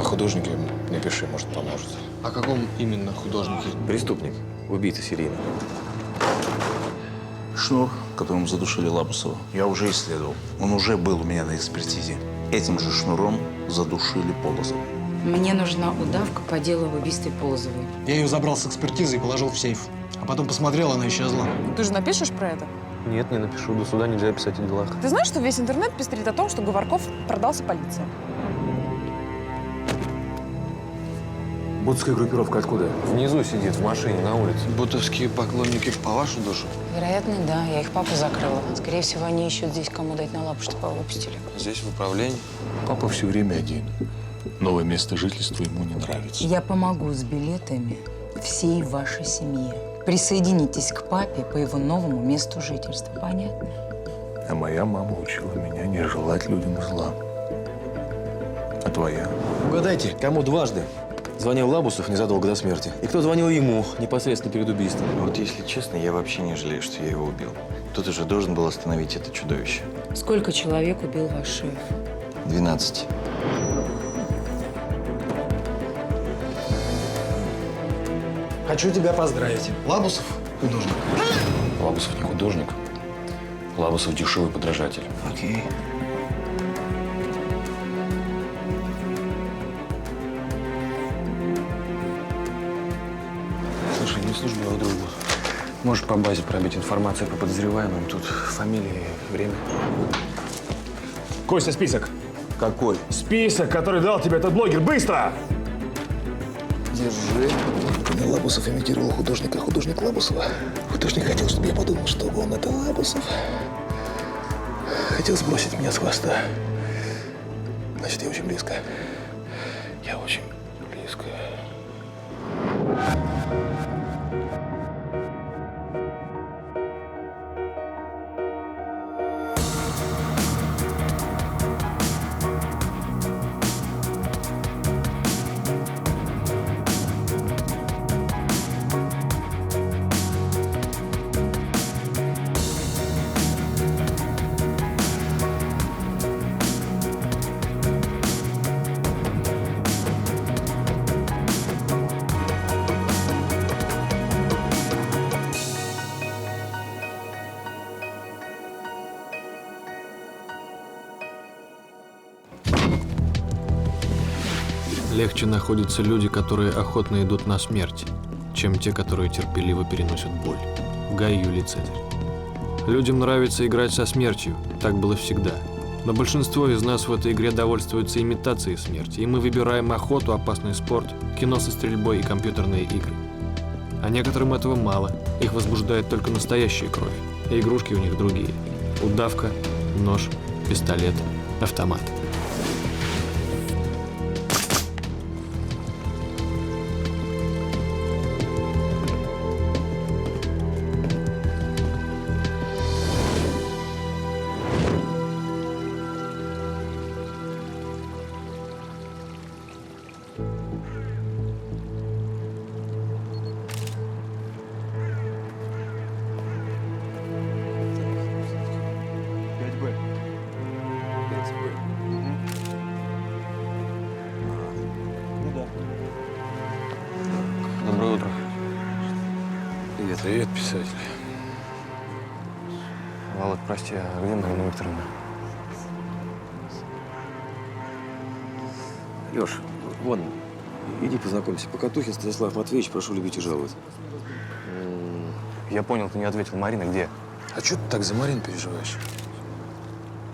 о художнике напиши, может, поможет. О каком именно художнике? Преступник, убийца серийный. Шнур, которым задушили Лабусова, я уже исследовал. Он уже был у меня на экспертизе. Этим же шнуром задушили Полозова. Мне нужна удавка по делу об убийстве Полозовой. Я ее забрал с экспертизы и положил в сейф. А потом посмотрел, она исчезла. Ты же напишешь про это? Нет, не напишу. До суда нельзя писать о делах. Ты знаешь, что весь интернет пестрит о том, что Говорков продался полиции? Бутская группировка откуда? Внизу сидит, в машине, на улице. Бутовские поклонники по вашу душу? Вероятно, да. Я их папу закрыла. Скорее всего, они ищут здесь, кому дать на лапу, чтобы его выпустили. Здесь в управлении. Папа все время один. Новое место жительства ему не нравится. Я помогу с билетами всей вашей семье. Присоединитесь к папе по его новому месту жительства. Понятно? А моя мама учила меня не желать людям зла. А твоя? Угадайте, кому дважды звонил Лабусов незадолго до смерти? И кто звонил ему непосредственно перед убийством? Вот если честно, я вообще не жалею, что я его убил. Тут уже должен был остановить это чудовище. Сколько человек убил ваш шеф? 12. Хочу тебя поздравить. Лабусов – художник. Лабусов не художник. Лабусов дешевый подражатель. Окей. Слушай, не службу, а дружбу. Можешь по базе пробить информацию по подозреваемым. Тут фамилии, время. Костя, список. Какой? Список, который дал тебе этот блогер. Быстро! Держи. Лабусов имитировал художника, художник Лабусова. Художник хотел, чтобы я подумал, что он это Лабусов. Хотел сбросить меня с хвоста. Значит, я очень близко. Я очень близко. Легче находятся люди, которые охотно идут на смерть, чем те, которые терпеливо переносят боль. Гай Юлий Цезарь. Людям нравится играть со смертью, так было всегда. Но большинство из нас в этой игре довольствуются имитацией смерти, и мы выбираем охоту, опасный спорт, кино со стрельбой и компьютерные игры. А некоторым этого мало, их возбуждает только настоящая кровь, и игрушки у них другие. Удавка, нож, пистолет, автомат. Доброе утро. Привет, писатель. Володь, прости, а где Марина Викторовна? Леш, вон, иди познакомься. Покатухин Станислав Матвеевич, прошу любить и жаловать. Я понял, ты не ответил. Марина где? А что ты так за Марин переживаешь?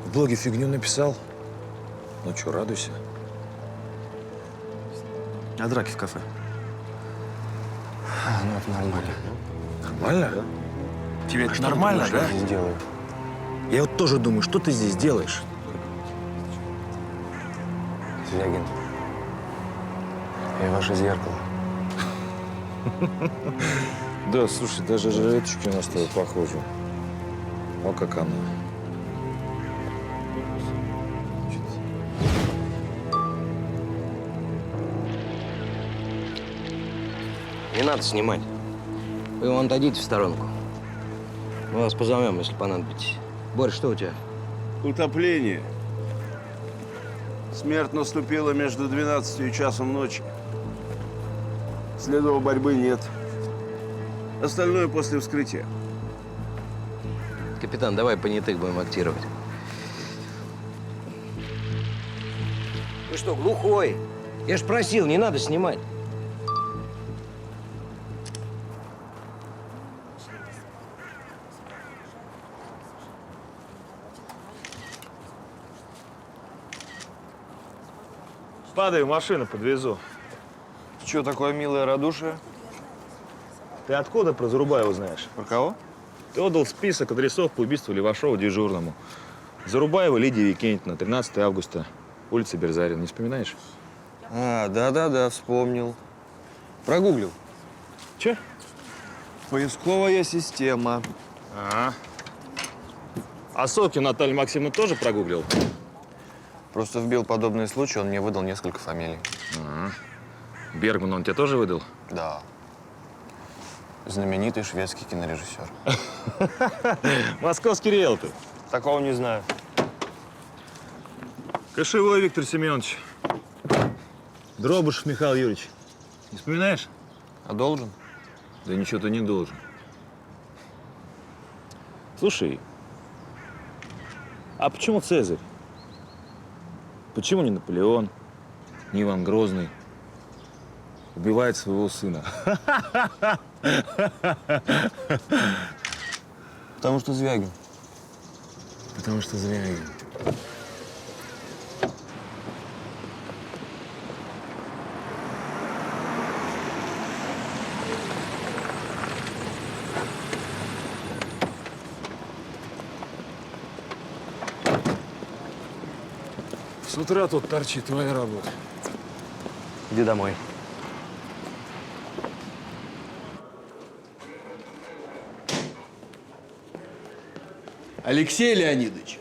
В блоге фигню написал. Ну что, радуйся. А драки в кафе? Ну, это нормально. Нормально? Да? Тебе это нормально, да? Здесь делаю. Я вот тоже думаю, что ты здесь делаешь? Звягин. Я ваше зеркало. Да, слушай, даже жилеточки у нас с тобой похожи. О, как она. Не надо снимать. Вы вон отойдите в сторонку. Мы вас позовем, если понадобитесь. Борь, что у тебя? Утопление. Смерть наступила между 12 и часом ночи. Следов борьбы нет. Остальное после вскрытия. Капитан, давай понятых будем актировать. Вы что, глухой? Я ж просил, не надо снимать. Падай в машину, подвезу. Что такое милое радушие? Ты откуда про Зарубаева знаешь? Про кого? Ты отдал список адресов по убийству Левашова дежурному. Зарубаева Лидия Викентьевна, 13 августа, улица Берзарина. Не вспоминаешь? А, да, вспомнил. Прогуглил. Че? Поисковая система. А Сокин Наталью Максимовну тоже прогуглил? Просто вбил подобные случаи, он мне выдал несколько фамилий. Бергман он тебе тоже выдал? Да. Знаменитый шведский кинорежиссер. Московский риэлтор. Такого не знаю. Кошевой Виктор Семенович. Дробышев Михаил Юрьевич. Не вспоминаешь? А должен? Да ничего ты не должен. Слушай, а почему Цезарь? Почему не Наполеон, не Иван Грозный убивает своего сына? Потому что Звягин. Потому что Звягин. С утра тут торчит твоя работа. Иди домой. Алексей Леонидович,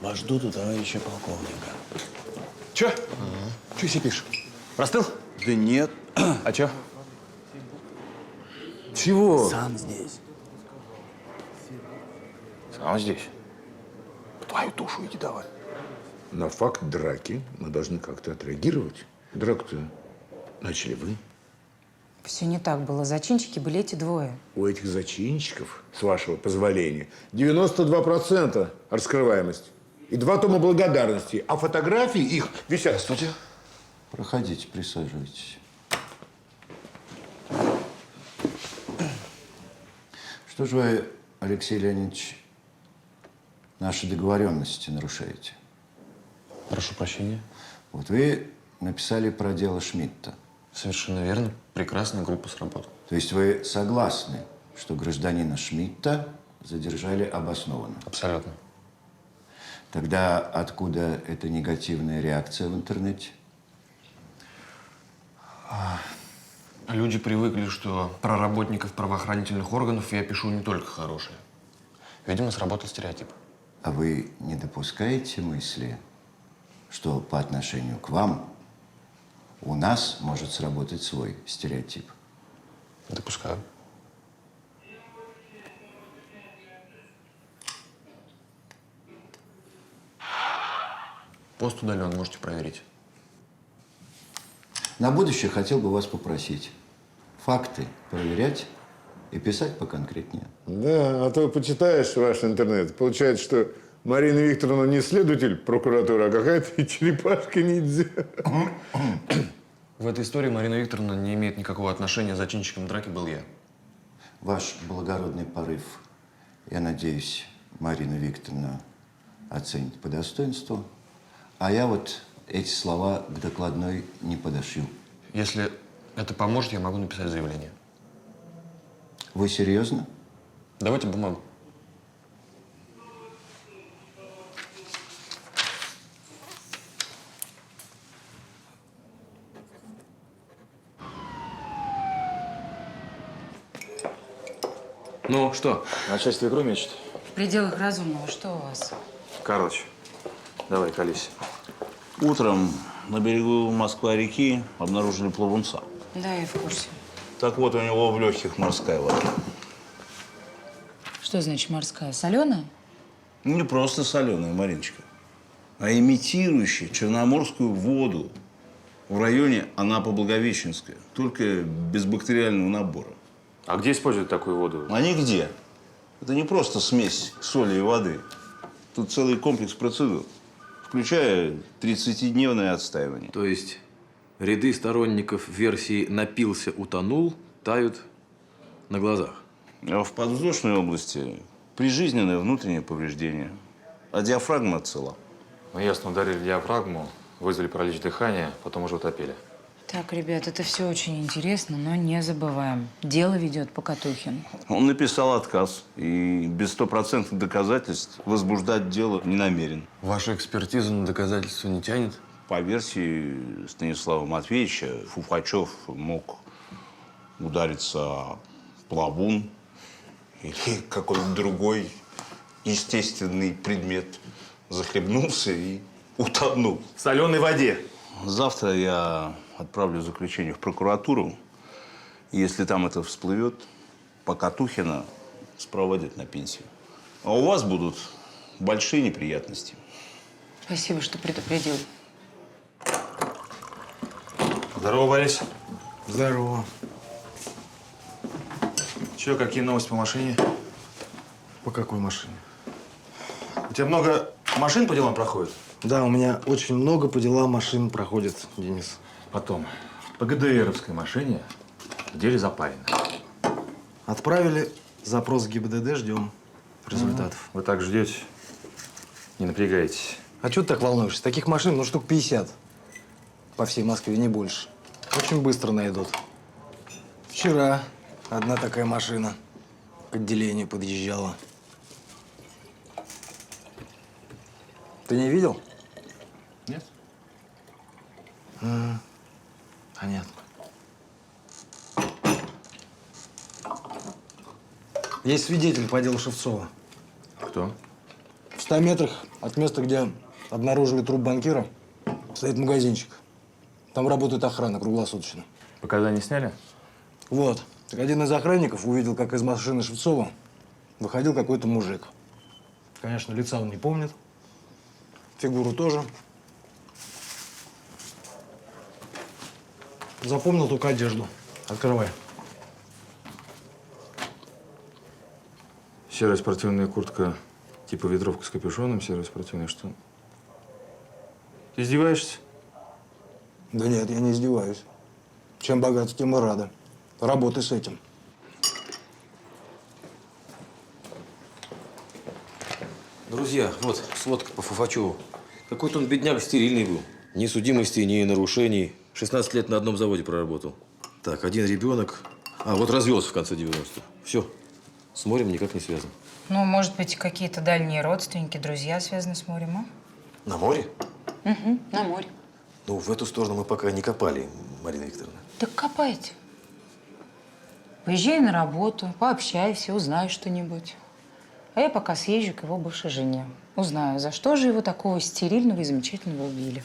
вас ждут у товарища полковника. Че? Че сипишь? Простыл? Да нет. А че? Чего? Сам здесь. Сам здесь. Твою душу иди давай. На факт драки мы должны как-то отреагировать. Драку-то начали вы. Все не так было. Зачинщики были эти двое. У этих зачинщиков, с вашего позволения, 92% раскрываемость. И 2 тома благодарности. А фотографии их висят. Здравствуйте. Проходите, присаживайтесь. Что же вы, Алексей Леонидович, наши договоренности нарушаете? Прошу прощения. Вот вы написали про дело Шмидта. Совершенно верно. Прекрасная группа сработала. То есть вы согласны, что гражданина Шмидта задержали обоснованно? Абсолютно. Тогда откуда эта негативная реакция в интернете? Люди привыкли, что про работников правоохранительных органов я пишу не только хорошее. Видимо, сработал стереотип. А вы не допускаете мысли, что по отношению к вам у нас может сработать свой стереотип? Допускаю. Пост удален, можете проверить. На будущее хотел бы вас попросить факты проверять и писать поконкретнее. Да, а то почитаешь ваш интернет. Получается, что Марина Викторовна не следователь прокуратуры, а какая-то черепашка-ниндзя. В этой истории Марина Викторовна не имеет никакого отношения. Зачинщиком драки был я. Ваш благородный порыв, я надеюсь, Марина Викторовна оценит по достоинству. А я вот эти слова к докладной не подошью. Если это поможет, я могу написать заявление. Вы серьезно? Давайте бумагу. Ну, что? Начальство игру мечет. В пределах разумного. Что у вас? Карлыч, давай, колись. Утром на берегу Москва-реки обнаружили плавунца. Да, я в курсе. Так вот, у него в легких морская вода. Что значит морская? Соленая? Не просто соленая, Мариночка. а имитирующий черноморскую воду в районе Анапа-Благовещенская, только без бактериального набора. А где используют такую воду? А нигде. Это не просто смесь соли и воды. Тут целый комплекс процедур, включая 30-дневное отстаивание. То есть ряды сторонников версии «напился, утонул» тают на глазах? А в подвздошной области прижизненное внутреннее повреждение, а диафрагма цела. Ну, ясно, ударили диафрагму, вызвали паралич дыхания, потом уже утопили. Так, ребят, это все очень интересно, но не забываем. Дело ведет Покатухин. Он написал отказ и без стопроцентных доказательств возбуждать дело не намерен. Ваша экспертиза на доказательства не тянет? По версии Станислава Матвеевича, Фуфачев мог удариться в плавун или какой-то другой естественный предмет, захлебнулся и утонул. В соленой воде. Завтра я отправлю заключение в прокуратуру. И если там это всплывет, Покатухина спроводят на пенсию. А у вас будут большие неприятности. Спасибо, что предупредил. Здорово, Борис. Здорово. Че, какие новости по машине? По какой машине? У тебя много машин по делам проходит? Да, у меня очень много по делам машин проходит, Денис. Потом, по ГДРовской машине в деле запарено. Отправили запрос в ГИБДД, ждем результатов. Вы так ждете, не напрягаетесь. А что ты так волнуешься? Таких машин, ну, штук 50. По всей Москве, не больше. Очень быстро найдут. Вчера одна такая машина к отделению подъезжала. Ты не видел? Нет. Понятно. Есть свидетель по делу Шевцова. Кто? В 100 метрах от места, где обнаружили труп банкира, стоит магазинчик. Там работает охрана круглосуточно. Показания сняли? Вот. Так один из охранников увидел, как из машины Шевцова выходил какой-то мужик. Конечно, лица он не помнит. Фигуру тоже. Запомнил только одежду. Открывай. Серая спортивная куртка, типа ветровка с капюшоном, серая спортивная, что? Ты издеваешься? Да нет, я не издеваюсь. Чем богаты, тем и рады. Работай с этим. Друзья, вот сводка по Фуфачеву. Какой-то он бедняк стерильный был. Ни судимости, ни нарушений. 16 лет на одном заводе проработал. Так, один ребенок. А, вот развелся в конце 90-х. Все. С морем никак не связан. Ну, может быть, какие-то дальние родственники, друзья связаны с морем, а? На море? Угу, на море. Ну, в эту сторону мы пока не копали, Марина Викторовна. Так копайте. Поезжай на работу, пообщайся, узнай что-нибудь. А я пока съезжу к его бывшей жене. Узнаю, за что же его такого стерильного и замечательного убили.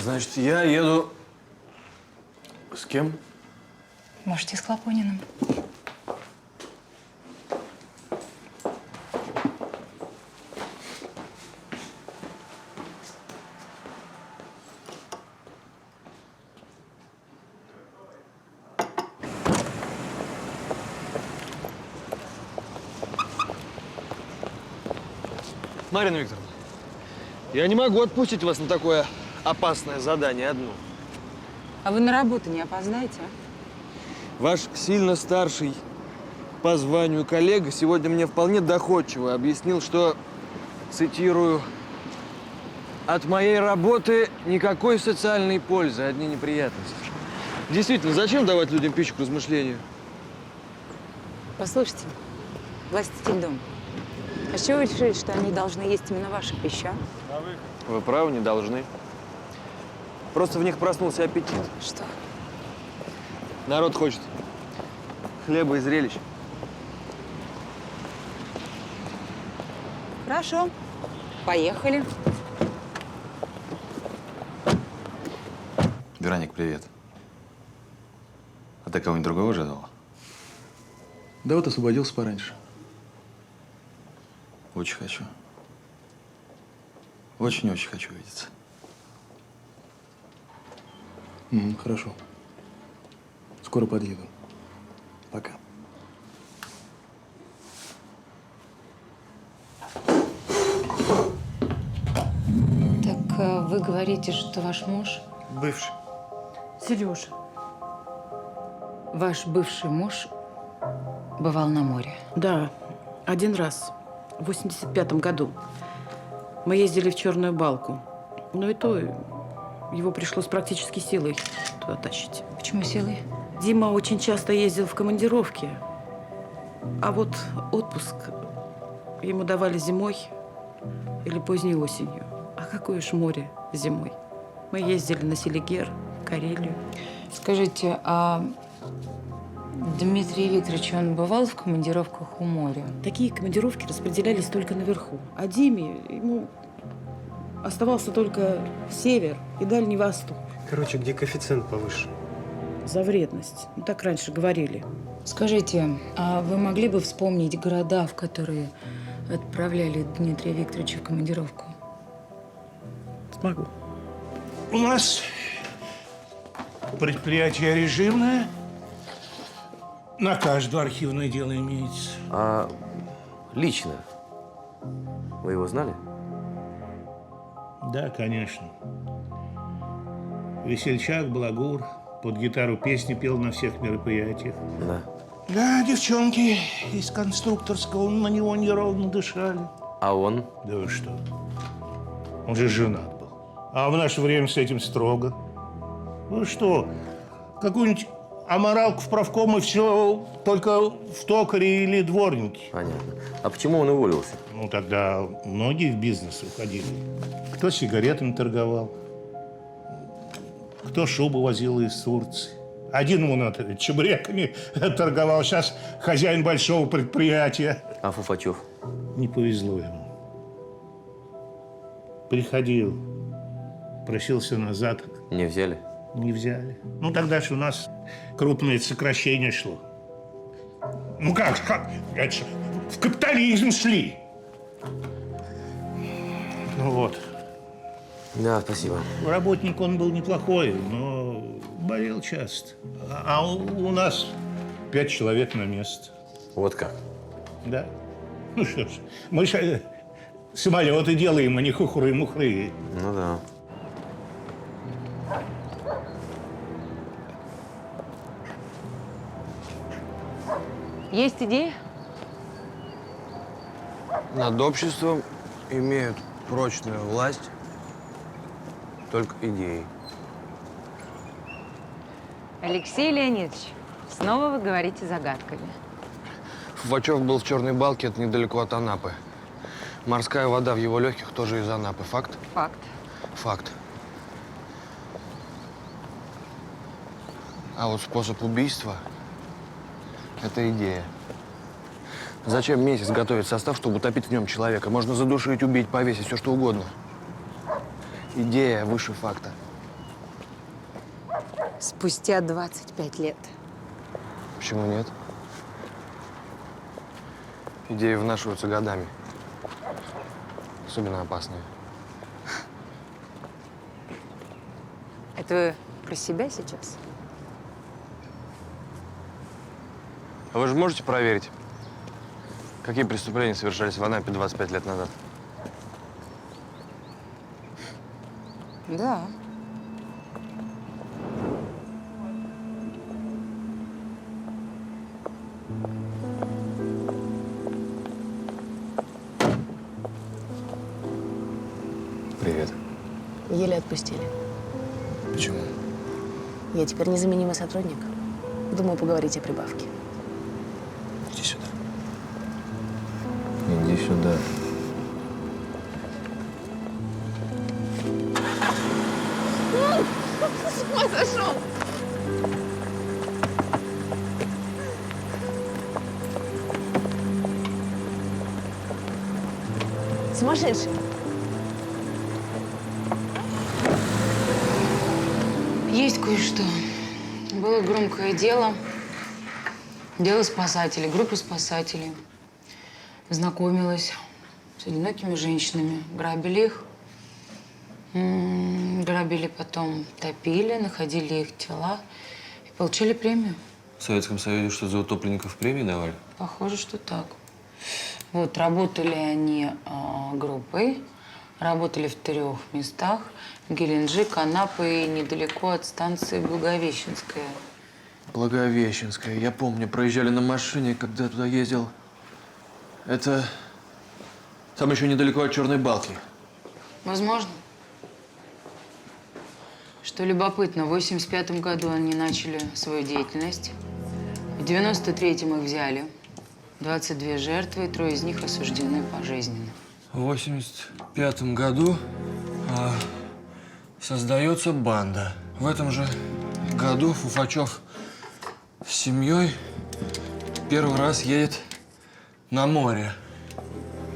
Значит, я еду… С кем? Можете с Клопониным. Марина Викторовна, я не могу отпустить вас на такое опасное задание одну. А вы на работу не опоздаете, а? Ваш сильно старший по званию коллега сегодня мне вполне доходчиво объяснил, что, цитирую, «От моей работы никакой социальной пользы, одни неприятности». Действительно, зачем давать людям пищу к размышлению? Послушайте, властитель дома, а с чего вы решили, что они должны есть именно вашу пищу, а? Вы правы, не должны. Просто в них проснулся аппетит. Что? Народ хочет хлеба и зрелищ. Хорошо. Поехали. Вероник, привет. А ты кого-нибудь другого ожидала? Да вот освободился пораньше. Очень хочу. Очень-очень хочу видеться. Хорошо. Скоро подъеду. Пока. Так вы говорите, что ваш муж, Бывший. Сережа, ваш бывший муж бывал на море? Да, один раз, в 85-м году. Мы ездили в Черную Балку. Но и то его пришлось практически силой туда тащить. Почему силой? Дима очень часто ездил в командировки. А вот отпуск ему давали зимой или поздней осенью. А какое ж море зимой? Мы ездили на Селигер, в Карелию. Скажите, а Дмитрий Викторович, он бывал в командировках у моря? Такие командировки распределялись только наверху. А Диме, ему оставался только север и Дальний Восток. Короче, где коэффициент повыше? За вредность. Ну, так раньше говорили. Скажите, а вы могли бы вспомнить города, в которые отправляли Дмитрия Викторовича в командировку? Смогу. У нас предприятие режимное. На каждое архивное дело имеется. А лично вы его знали? Да, конечно. Весельчак, балагур, под гитару песни пел на всех мероприятиях. Да. Да, девчонки из конструкторского на него неровно дышали. А он? Да вы что? Он же женат был. А в наше время с этим строго. Вы что, какую-нибудь аморалку в правком и все только в токаре или дворнике? Понятно. А почему он уволился? Ну, тогда многие в бизнес уходили. Кто сигаретами торговал, кто шубу возил из Турции. Один он чебуреками торговал, сейчас хозяин большого предприятия. А Фуфачев? Не повезло ему. Приходил, просился назад. Не взяли? Не взяли. Ну, тогда же у нас крупное сокращение шло. Ну как? Это ж в капитализм шли. Ну вот. Да, спасибо. Работник он был неплохой, но болел часто. А у нас 5 человек на место. Вот как? Да. Ну что ж, мы же самолеты делаем, а не хухры-мухры. Ну да. Есть идея? Над обществом имеют прочную власть только идеи. Алексей Леонидович, снова вы говорите загадками. Фуфачев был в Черной Балке, это недалеко от Анапы. Морская вода в его легких тоже из Анапы. Факт? Факт. Факт. А вот способ убийства – это идея. Зачем месяц готовить состав, чтобы утопить в нем человека? Можно задушить, убить, повесить, все что угодно. Идея выше факта. Спустя 25 лет. Почему нет? Идеи вынашиваются годами. Особенно опасные. Это вы про себя сейчас? А вы же можете проверить, какие преступления совершались в Анапе 25 лет назад? Да. Привет. Еле отпустили. Почему? Я теперь незаменимый сотрудник. Думаю, поговорить о прибавке. Иди сюда. Иди сюда. С ума сошел! Сумасшедший. Есть кое-что. Было громкое дело. Дело спасателей, группы спасателей. Знакомилась с одинокими женщинами, грабили их, Грабили, потом топили, находили их тела и получили премию. В Советском Союзе что, за утопленников премии давали? Похоже, что так. Вот, работали они группой, работали в 3 местах. Геленджик, Анапа и недалеко от станции Благовещенская. Благовещенская. Я помню, проезжали на машине, когда туда ездил. Это там еще недалеко от Черной Балки. Возможно. Что любопытно, в 85-м году они начали свою деятельность. В 93-м их взяли. 22 жертвы, 3 из них осуждены пожизненно. В 85-м году создается банда. В этом же году Фуфачев с семьей первый раз едет на море.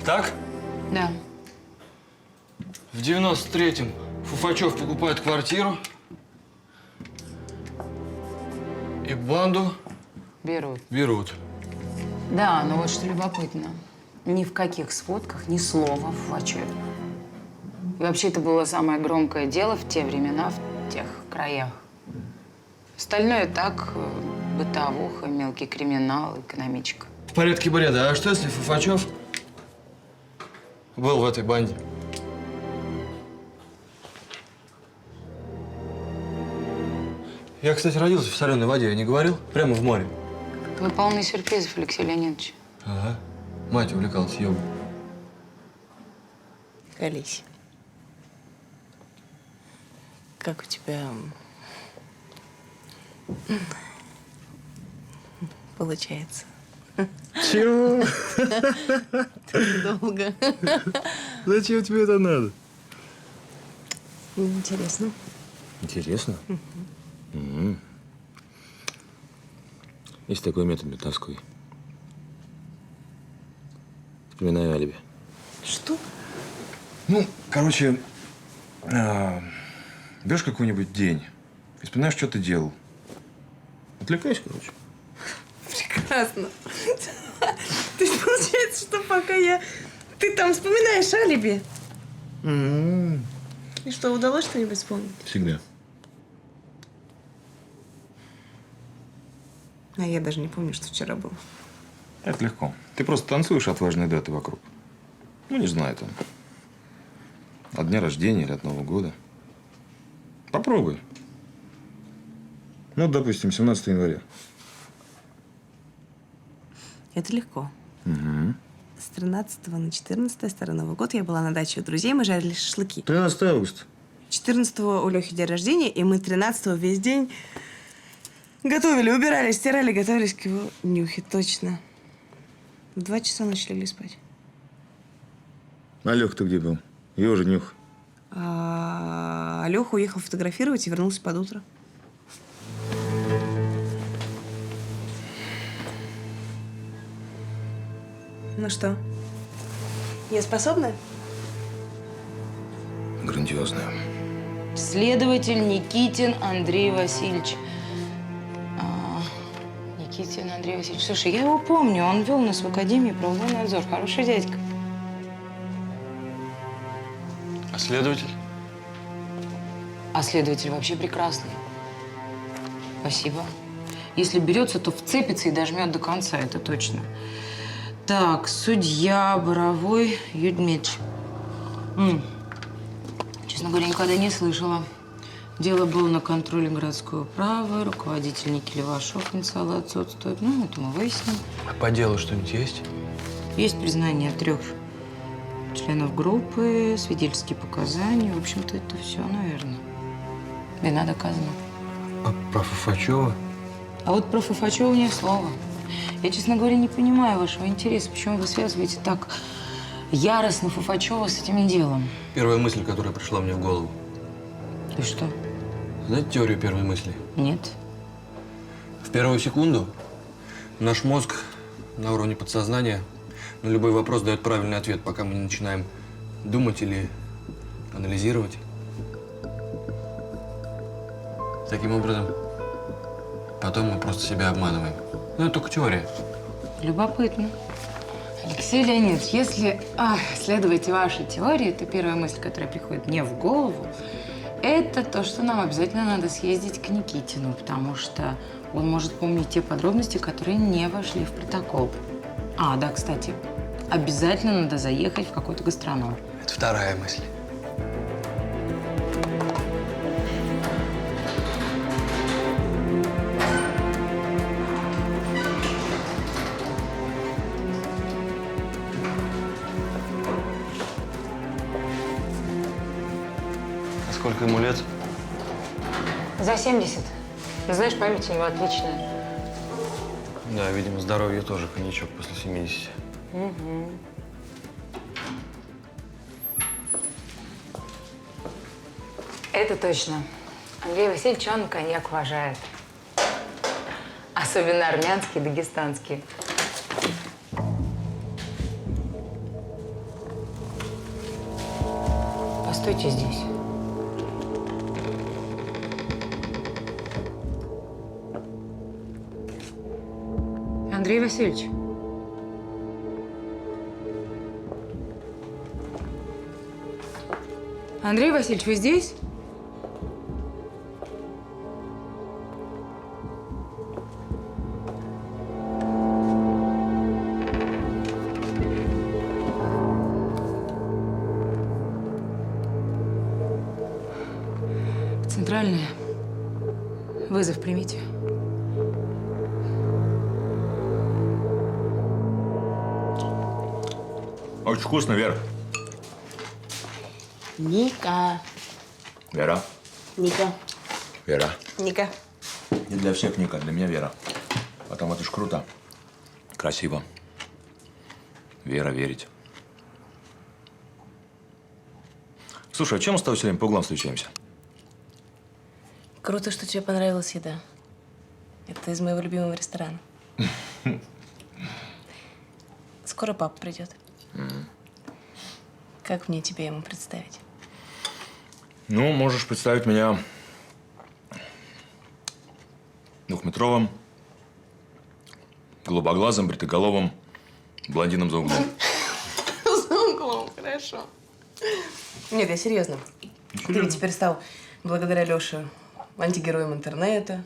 Так? Да. В 93-м Фуфачев покупает квартиру и банду берут. Да, но вот что любопытно. Ни в каких сводках ни слова Фуфачеве. И вообще это было самое громкое дело в те времена, в тех краях. Остальное так, бытовуха, мелкий криминал, экономичка. В порядке бреда. А что, если Фуфачев был в этой банде? Я, кстати, родился в соленой воде, я не говорил? Прямо в море. Вы полны сюрпризов, Алексей Леонидович. Ага. Мать увлекалась йогой. Колись. Как у тебя получается? Чего? Так долго. Зачем тебе это надо? Интересно. Интересно? Мгм. Есть такой метод Метовской. Вспоминаю алиби. Что? Ну, короче, берешь какой-нибудь день и вспоминаешь, что ты делал. Отвлекайся, короче. Прекрасно. То есть получается, что пока ты там вспоминаешь алиби. И что, удалось что-нибудь вспомнить? Всегда. А я даже не помню, что вчера было. Это легко. Ты просто танцуешь от важной даты вокруг. Ну, не знаю, там. От дня рождения или от Нового года. Попробуй. Ну, допустим, 17 января. Это легко. Угу. С 13 на 14 старый Новый год я была на даче у друзей, мы жарили шашлыки. 13 августа. 14-го у Лехи день рождения, и мы 13-го весь день готовили, убирали, стирали, готовились к его нюхе, точно. В 2 часа ночи легли спать. А Леха-то где был? Его же нюх. А Леха уехал фотографировать и вернулся под утро. Ну что, я способна? Грандиозно. Следователь Никитин Андрей Васильевич. Никитин Андрей Васильевич. Слушай, я его помню. Он вел нас в Академии правовой надзор. Хороший дядька. А следователь? А следователь вообще прекрасный. Спасибо. Если берется, то вцепится и дожмет до конца, это точно. Так, судья Боровой Юрий Дмитриевич. Честно говоря, никогда не слышала. Дело было на контроле городского права, руководитель Ники Левашов инициалы отсутствует. Ну, это мы выясним. А по делу что-нибудь есть? Есть признание 3 членов группы, свидетельские показания. В общем-то, это все, наверное. Вина доказана. А про Фуфачева? А вот про Фуфачева ни слова. Я, честно говоря, не понимаю вашего интереса. Почему вы связываете так яростно Фуфачева с этим делом? Первая мысль, которая пришла мне в голову. И что? Знаете теорию первой мысли? Нет. В первую секунду наш мозг на уровне подсознания на любой вопрос дает правильный ответ, пока мы не начинаем думать или анализировать. Таким образом, потом мы просто себя обманываем. Ну, это только теория. Любопытно. Алексей Леонидович, если следовать вашей теории, то первая мысль, которая приходит мне в голову, это то, что нам обязательно надо съездить к Никитину, потому что он может помнить те подробности, которые не вошли в протокол. Да, кстати, обязательно надо заехать в какой-то гастроном. Это вторая мысль. А сколько ему лет? За 70. Знаешь, память у него отличная. Да, видимо, здоровье тоже коньячок после 70. Угу. Это точно. Андрей Васильевич, он коньяк уважает. Особенно армянский и дагестанский. Постойте здесь. Андрей Васильевич. Андрей Васильевич, вы здесь? Центральная. Вызов примите. Очень вкусно, Вера. Ника. Вера. Ника. Вера. Ника. Не для всех Ника, для меня Вера. Потом это ж круто. Красиво. Вера, верить. Слушай, а чем мы с тобой все время по углам встречаемся? Круто, что тебе понравилась еда. Это из моего любимого ресторана. Скоро папа придет. Как мне тебя ему представить? Ну, можешь представить меня двухметровым, голубоглазым, бритоголовым, блондином за углом. За углом, хорошо. Нет, я серьезно. Ты ведь теперь стал, благодаря Лёше, антигероем интернета,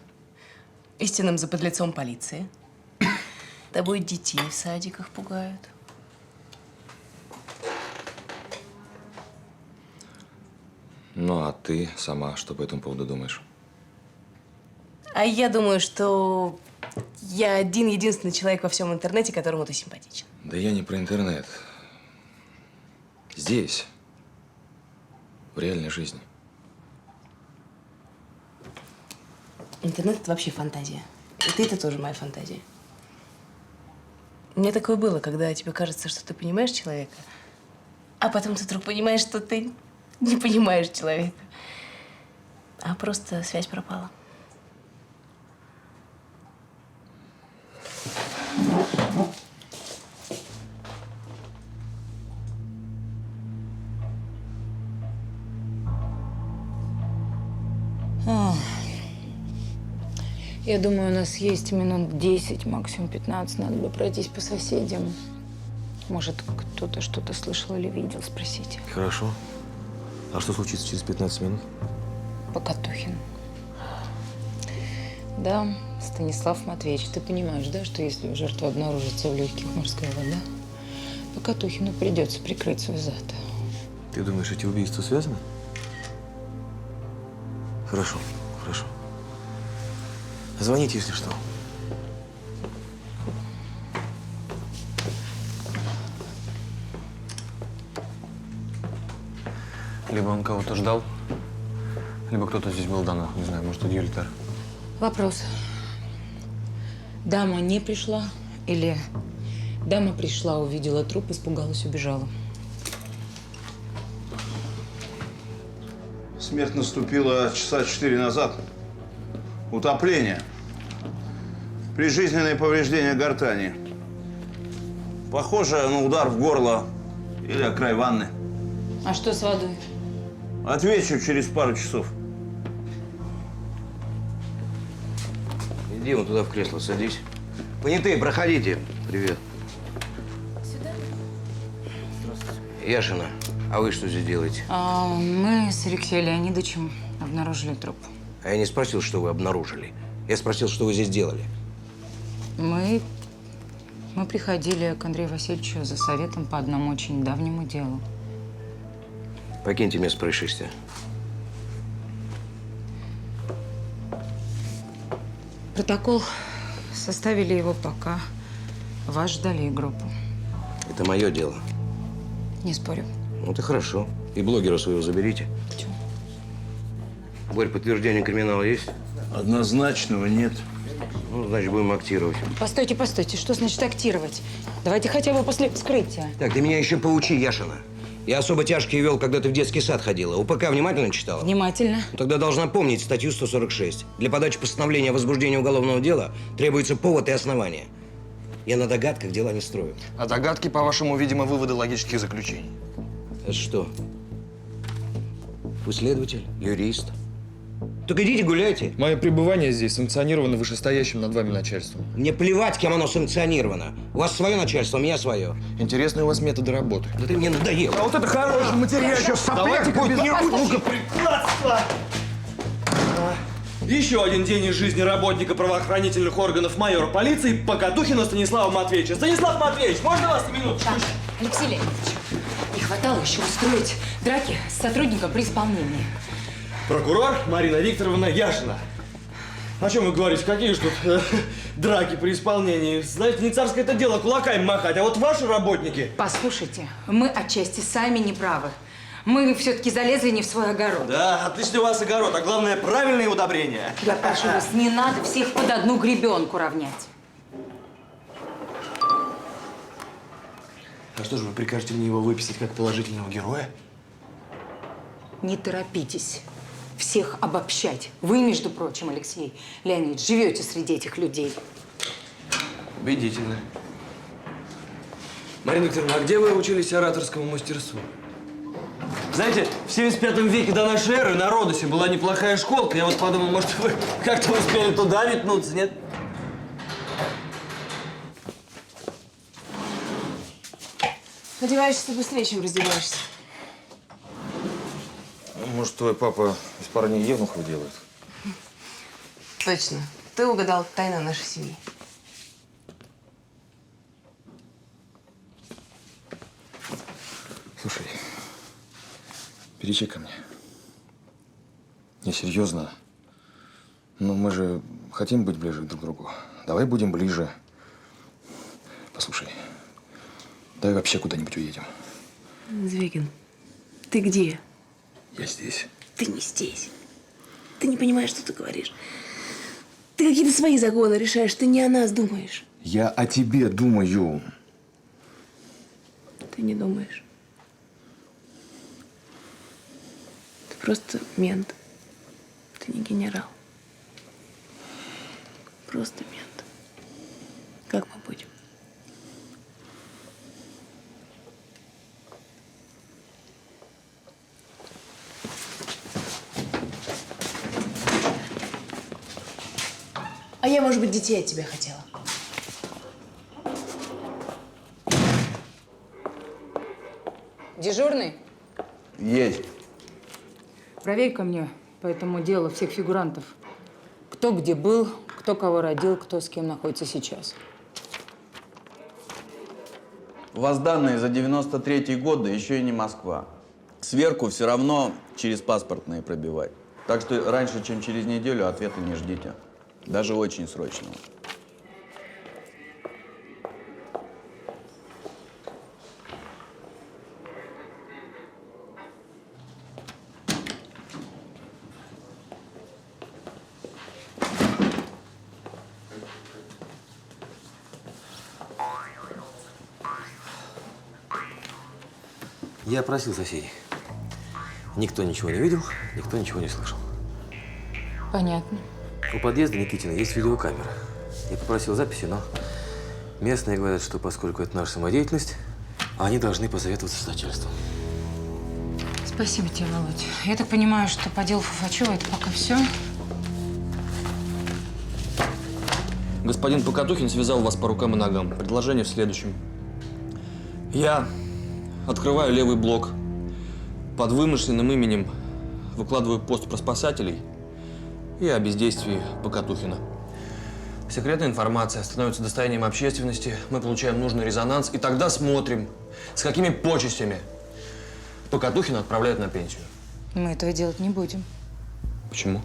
истинным заподлицом полиции. Тобой детей в садиках пугают. Ну, а ты сама что по этому поводу думаешь? А я думаю, что я один-единственный человек во всем интернете, которому ты симпатичен. Да я не про интернет. Здесь, в реальной жизни. Интернет – это вообще фантазия. И ты – это тоже моя фантазия. У меня такое было, когда тебе кажется, что ты понимаешь человека, а потом ты вдруг понимаешь, что ты не понимаешь человека. А просто связь пропала. Я думаю, у нас есть минут 10, максимум 15. Надо бы пройтись по соседям. Может, кто-то что-то слышал или видел, спросите. Хорошо. А что случится через 15 минут? Покатухин. Да, Станислав Матвеевич, ты понимаешь, да, что если у жертвы обнаружится в легких морская вода, Покатухину придется прикрыть свой зад. Ты думаешь, эти убийства связаны? Хорошо, хорошо. Звоните, если что. Либо он кого-то ждал, либо кто-то здесь был давно. Не знаю, может, адъютант. Вопрос. Дама не пришла или дама пришла, увидела труп, испугалась, убежала? Смерть наступила часа 4 назад. Утопление. Прижизненное повреждение гортани. Похоже на удар в горло или о край ванны. А что с водой? Отвечу через пару часов. Иди вон туда в кресло, садись. Понятые, проходите. Привет. Сюда? Яшина, а вы что здесь делаете? Мы с Алексеем Леонидовичем обнаружили труп. А я не спросил, что вы обнаружили. Я спросил, что вы здесь делали. Мы приходили к Андрею Васильевичу за советом по одному очень давнему делу. Покиньте место происшествия. Протокол составили его пока. Вас ждали и группу. Это мое дело. Не спорю. Вот и хорошо. И блогера своего заберите. Почему? Борь, подтверждение криминала есть? Однозначного нет. Ну, значит, будем актировать. Постойте, постойте. Что значит актировать? Давайте хотя бы после вскрытия. Так, ты меня еще поучи, Яшина. Я особо тяжкие вел, когда ты в детский сад ходила. УПК внимательно читала? Внимательно. Ну, тогда должна помнить статью 146. Для подачи постановления о возбуждении уголовного дела требуется повод и основание. Я на догадках дела не строю. А догадки, по-вашему, видимо, выводы логических заключений. Это что? Вы следователь? Юрист? Так идите гуляйте. Мое пребывание здесь санкционировано вышестоящим над вами начальством. Мне плевать, кем оно санкционировано. У вас свое начальство, у меня свое. Интересные у вас методы работы. Да ты мне надоел. А вот это хороший материал. Давайте-ка Еще один день из жизни работника правоохранительных органов майора полиции Покатухина Станислава Матвеевича. Станислав Матвеевич, можно вас на минуту? Алексей Леонидович, не хватало еще устроить драки с сотрудником при исполнении. Прокурор Марина Викторовна Яшина. О чем вы говорите? Какие же тут драки при исполнении? Знаете, не царское это дело кулаками махать, а вот ваши работники… Послушайте, мы отчасти сами не правы. Мы все-таки залезли не в свой огород. Да, отличный у вас огород, а главное, правильные удобрения. Я прошу вас, не надо всех под одну гребенку равнять. А что же вы прикажете мне его выписать как положительного героя? Не торопитесь всех обобщать. Вы, между прочим, Алексей Леонидович, живете среди этих людей. Убедительно. Марина Викторовна, а где вы учились ораторскому мастерству? Знаете, в 75 веке до нашей эры на Родосе была неплохая школка. Я вот подумал, может, вы как-то успели туда метнуться, нет? Одеваешься быстрее, чем раздеваешься. Может, твой папа из парней евнухов делает? Точно. Ты угадал тайну нашей семьи. Слушай, перечекай мне. Не, серьезно. Ну, мы же хотим быть ближе друг к другу. Давай будем ближе. Послушай, давай вообще куда-нибудь уедем. Звегин, ты где? Я здесь. Ты не здесь. Ты не понимаешь, что ты говоришь. Ты какие-то свои законы решаешь, ты не о нас думаешь. Я о тебе думаю. Ты не думаешь. Ты просто мент. Ты не генерал. Просто мент. Как мы будем? А я, может быть, детей от тебя хотела. Дежурный? Есть. Проверь-ка мне по этому делу всех фигурантов. Кто где был, кто кого родил, кто с кем находится сейчас. У вас данные за 93-й год, да еще и не Москва. Сверку все равно через паспортные пробивать. Так что раньше, чем через неделю, ответа не ждите. Даже очень срочного. Я опросил соседей. Никто ничего не видел, никто ничего не слышал. Понятно. У подъезда Никитина есть видеокамера. Я попросил записи, но местные говорят, что поскольку это наша самодеятельность, они должны посоветоваться с начальством. Спасибо тебе, Володь. Я так понимаю, что по делу Фуфачева это пока все. Господин Покатухин связал вас по рукам и ногам. Предложение в следующем. Я, открываю левый блок, под вымышленным именем выкладываю пост про спасателей и о бездействии Покатухина. Секретная информация становится достоянием общественности, мы получаем нужный резонанс, и тогда смотрим, с какими почестями Покатухина отправляют на пенсию. Мы этого делать не будем. Почему?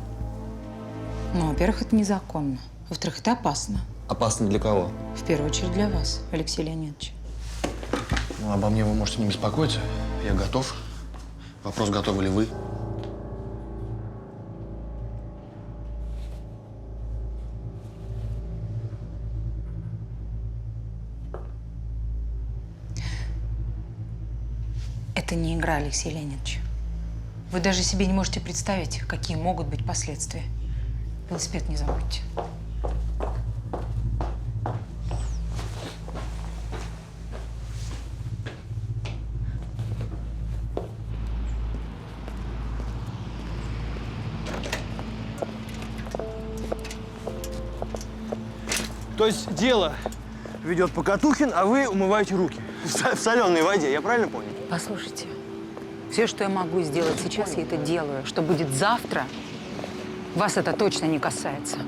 Ну, во-первых, это незаконно. Во-вторых, это опасно. Опасно для кого? В первую очередь для вас, Алексей Леонидович. Ну, обо мне вы можете не беспокоиться. Я готов. Вопрос, готовы ли вы? Это не игра, Алексей Леонидович. Вы даже себе не можете представить, какие могут быть последствия. Велосипед не забудьте. То есть дело ведет Покатухин, а вы умываете руки в соленой воде, я правильно понял? Послушайте, все, что я могу сделать сейчас, я это делаю. Что будет завтра, вас это точно не касается.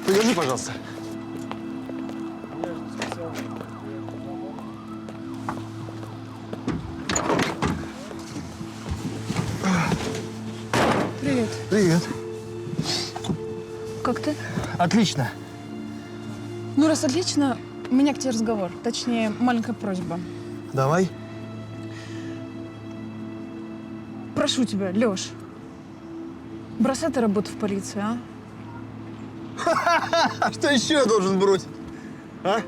Подержи, пожалуйста. Привет. Привет. Как ты? Отлично. Ну, раз отлично, у меня к тебе разговор. Точнее, маленькая просьба. Давай. Прошу тебя, Лёш, бросай ты работу в полиции, а? Что еще я должен бросить? А?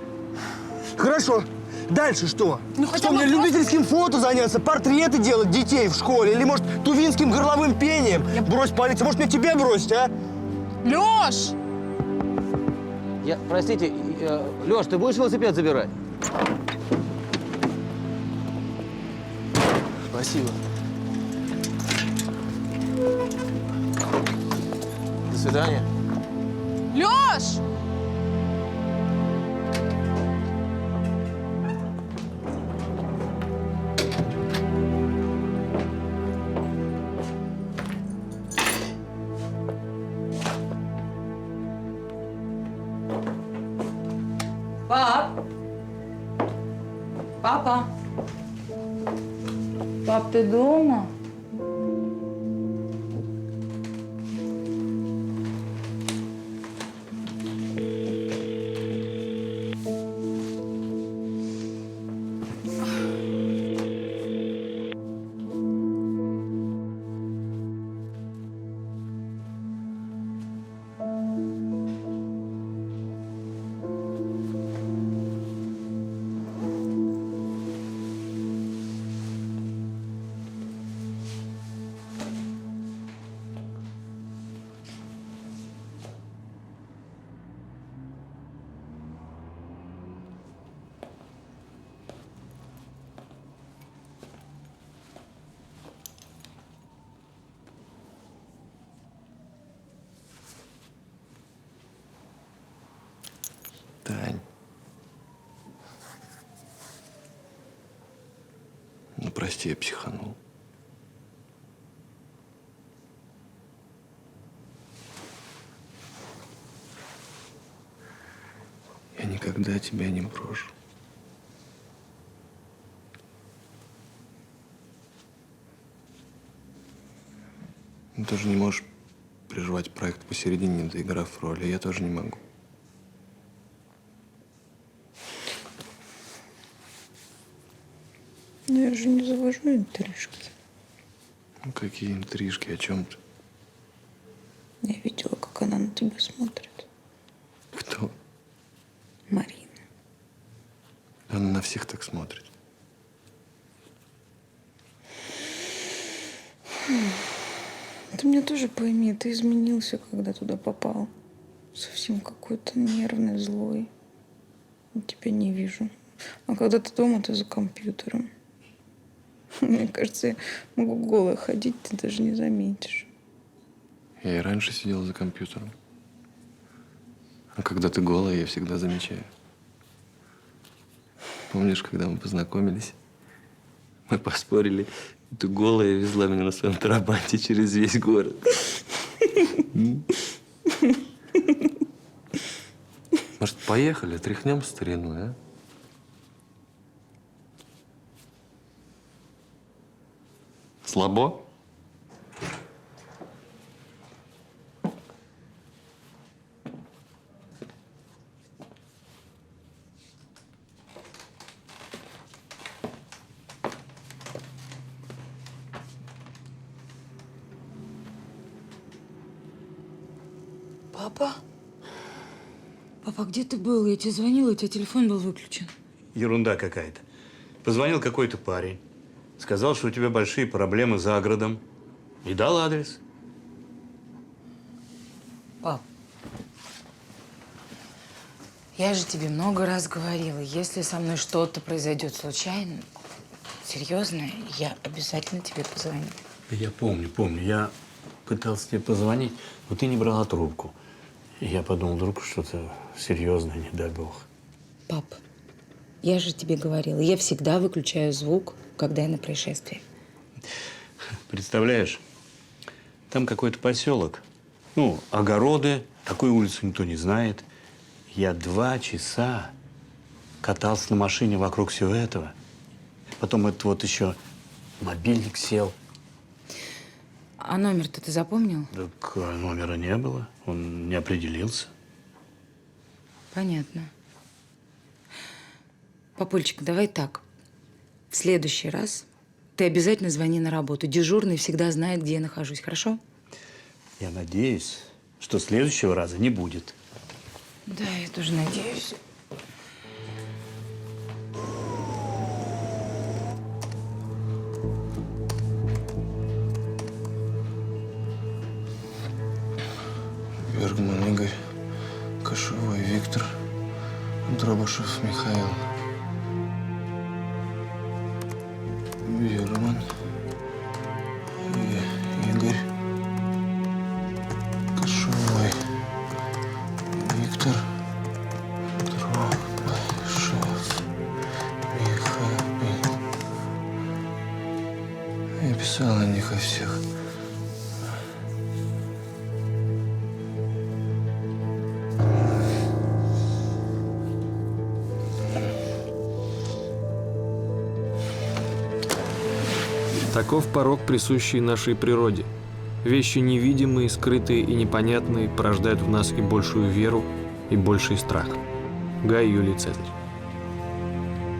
Хорошо. Дальше что? Ну, хотя что, бы мне просто- любительским фото заняться, портреты делать детей в школе? Или, может, тувинским горловым пением? Брось полицию. Может, мне тебя бросить, а? Лёш! Простите, Лёш, ты будешь велосипед забирать? Спасибо. До свидания. Лёш! Пап! Папа! Пап, ты дома? Тань. Ну, прости, я психанул. Я никогда тебя не брошу. Ты тоже не можешь прервать проект посередине, не доиграв роль, и я тоже не могу. Но я же не завожу интрижки. Ну, какие интрижки, о чем ты? Я видела, как она на тебя смотрит. Кто? Марина. Она на всех так смотрит. Ты меня тоже пойми, ты изменился, когда туда попал. Совсем какой-то нервный, злой. Я тебя не вижу. А когда ты дома, ты за компьютером. Мне кажется, я могу голая ходить, ты даже не заметишь. Я и раньше сидел за компьютером. А когда ты голая, я всегда замечаю. Помнишь, когда мы познакомились? Мы поспорили. Ты голая везла меня на своем трабанте через весь город. Может, поехали, тряхнем старину, а? Слабо? Папа? Папа, где ты был? Я тебе звонила, у тебя телефон был выключен. Ерунда какая-то. Позвонил какой-то парень. Сказал, что у тебя большие проблемы за городом. И дал адрес. Пап, я же тебе много раз говорила, если со мной что-то произойдет случайно, серьезное, я обязательно тебе позвоню. Я помню. Я пытался тебе позвонить, но ты не брала трубку. И я подумал, вдруг что-то серьезное, не дай бог. Пап, я же тебе говорила, я всегда выключаю звук, когда я на происшествии. Представляешь, там какой-то поселок. Ну, огороды, такой улицы никто не знает. Я 2 часа катался на машине вокруг всего этого. Потом это вот еще мобильник сел. А номер-то ты запомнил? Так номера не было, он не определился. Понятно. Папульчик, давай так. В следующий раз ты обязательно звони на работу. Дежурный всегда знает, где я нахожусь, хорошо? Я надеюсь, что следующего раза не будет. Да, я тоже надеюсь. Бергман Игорь, Кошевой Виктор, Дробышев Михаил. Бергман Игорь, Кошевой Виктор, Дробышев Михаил. Я писал на них о всех. Таков порок, присущий нашей природе. Вещи невидимые, скрытые и непонятные порождают в нас и большую веру, и больший страх. Гай Юлий Цезарь.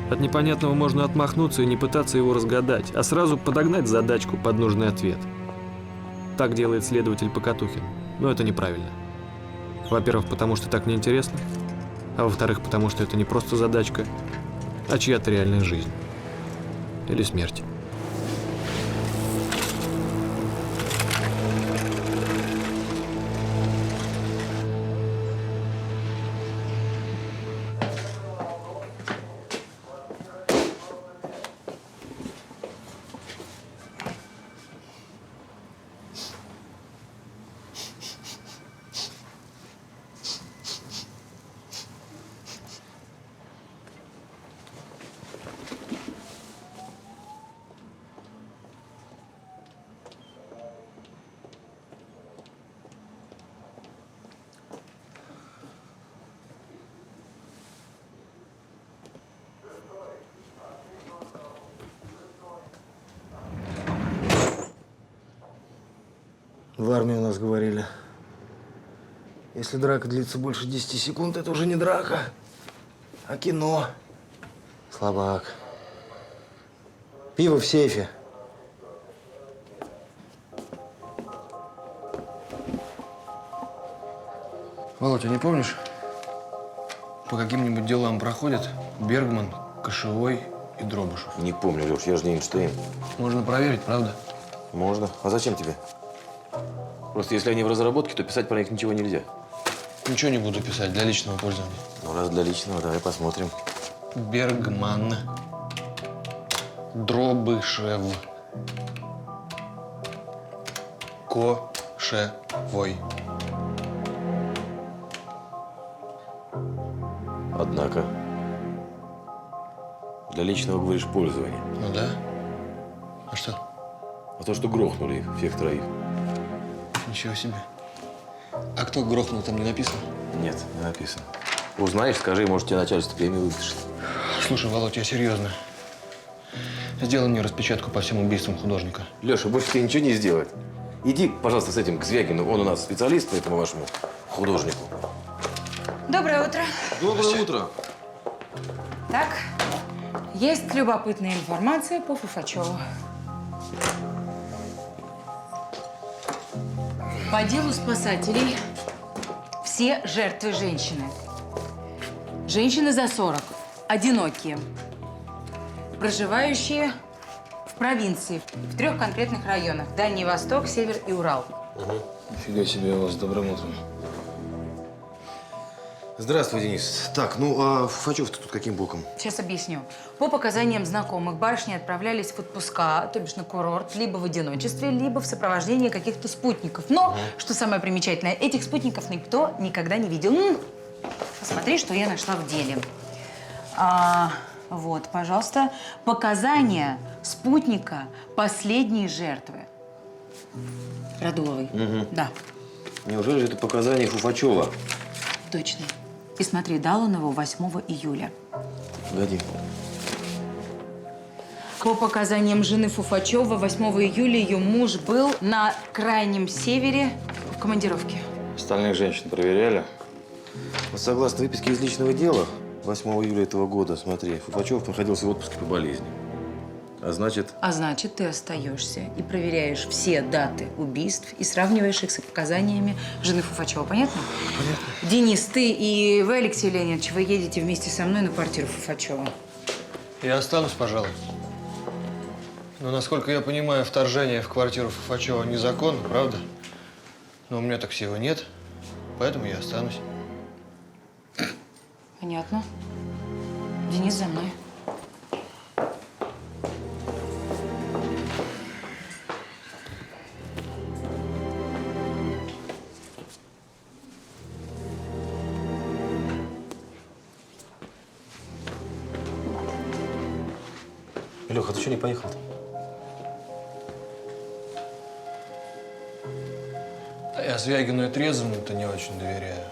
От непонятного можно отмахнуться и не пытаться его разгадать, а сразу подогнать задачку под нужный ответ. Так делает следователь Покатухин, но это неправильно. Во-первых, потому что так неинтересно, а во-вторых, потому что это не просто задачка, а чья-то реальная жизнь. Или смерть. В армии у нас говорили, если драка длится больше 10 секунд, это уже не драка, а кино. Слабак. Пиво в сейфе. Володь, а не помнишь, по каким-нибудь делам проходят Бергман, Кошевой и Дробышев? Не помню, Леш, я же не Эйнштейн. Можно проверить, правда? Можно. А зачем тебе? Просто если они в разработке, то писать про них ничего нельзя. Ничего не буду писать для личного пользования. Ну, раз для личного, давай посмотрим. Бергман, Дробышев, Кошевой. Однако. для личного, говоришь, пользования. Ну да. А что? А то, что грохнули их, всех троих. Ничего себе. А кто грохнул, там не написано? Нет, не написано. Узнаешь, скажи, может, тебе начальство премию выпишет. Слушай, Володь, я серьезно. Сделай мне распечатку по всем убийствам художника. Леша, больше тебе ничего не сделать. Иди, пожалуйста, с этим к Звягину. Он у нас специалист по этому вашему художнику. Доброе утро. Доброе утро. Так, есть любопытная информация по Фуфачеву. По делу спасателей все жертвы женщины. Женщины за 40, одинокие, проживающие в провинции, в 3 конкретных районах. Дальний Восток, Север и Урал. Нифига себе у вас, добрым утром. Здравствуй, Денис. Так, ну а Фуфачев-то тут каким боком? Сейчас объясню. По показаниям знакомых, барышни отправлялись в отпуска, то бишь на курорт, либо в одиночестве, либо в сопровождении каких-то спутников. Но, что самое примечательное, этих спутников никто никогда не видел. Посмотри, что я нашла в деле. Вот, пожалуйста, показания спутника последней жертвы. Радуловой. Да. Неужели же это показания Фуфачева? Точно. И смотри, дал он его 8 июля. Погоди. По показаниям жены Фуфачева, 8 июля ее муж был на крайнем севере в командировке. Остальных женщин проверяли? Вот согласно выписке из личного дела, 8 июля этого года, смотри, Фуфачев находился в отпуске по болезни. А значит… А значит, ты остаешься и проверяешь все даты убийств и сравниваешь их с показаниями жены Фуфачева. Понятно? Понятно. Денис, ты и вы, Алексей Леонидович, вы едете вместе со мной на квартиру Фуфачева. Я останусь, пожалуй. Но, насколько я понимаю, вторжение в квартиру Фуфачева незаконно, правда? Но у меня так всего нет, поэтому я останусь. Понятно. Денис, за мной. Леха, ты что не поехал-то? Я Звягину и трезвому-то не очень доверяю.